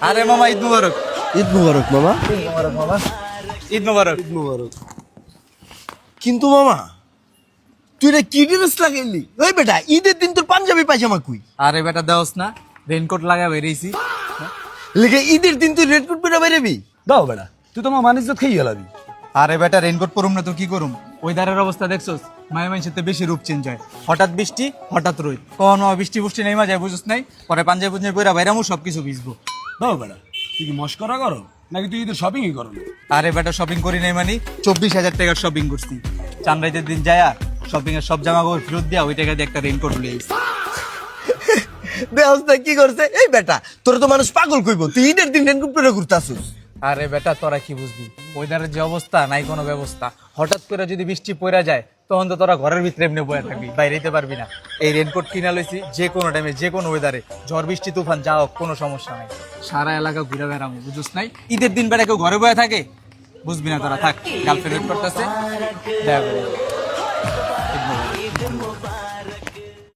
আরে মামা ঈদ মুবারক। ঈদ মুবারক মামা। ঈদ মুবারক। ঈদ মুবারক। কিন্তু মামা তুই রে কি ড্রেস লাগাইলি? ওই বেটা ঈদের দিন তোর পাঞ্জাবি পায়জামা কই? আরে বেটা দেওস না, রেইনকোট লাগা বেরিয়েছি। লিখে ঈদের দিন তুই রেড কোট পরে বেরোবি? দাও বেটা, তুই তো আমার ইজ্জত খেয়ে গেলাবি। আরে বেটা রেইনকোট পরুম না তো কি করুম? ওয়েদারের অবস্থা দেখছস, মাঝে মাঝে সাথে বেশি রূপ চেঞ্জ হয়। হঠাৎ বৃষ্টি, হঠাৎ রোদ, কখনো বৃষ্টি বুষ্টি নেই যায় বুঝছ নাই, পরে পাঞ্জাবি পুঞ্জাবি পরে বাইরামু সবকিছু ভিজবো। দাও বেটা, তুই কি মস্করা করো নাকি তুই ঈদের শপিংই করো? আরে বেটা শপিং করি নাই মানে 24,000 টাকার শপিং করছি। চাঁদরাইতের দিন যায়া শপিং এর সব জামা কাপড় ফেরত দিয়া ওই টাকা দিয়ে একটা রেইনকোট লিয়ে আইছি। দেহস না কি করছে? এই বেটা তোর তো মানুষ পাগল কইব, তুই ঈদের দিন রেড কোট পরে ঘুরতাছিস। আরে বেটা তোরা কি বুঝবি, ওয়েদারের যে অবস্থা নাই কোনো ব্যবস্থা। হঠাৎ করে যদি বৃষ্টি পড়া যায় তখন তো তোরা ঘরের ভিতরে এমনি বয়ে থাকবি, বাইরে যেতে পারবি না। এই রেনকোট কিনা লইছি, যে কোনো টাইমে যে কোনো ওয়েদারে ঝড় বৃষ্টি তুফান যা হোক কোনো সমস্যা নাই, সারা এলাকা ঘুরে বেড়াবো বুঝছ নাই। ঈদের দিন বেড়া কেউ ঘরে বয়ে থাকে বুঝবি না তোরা, থাক গার্লফ্রেন্ড ওয়েট করতেছে।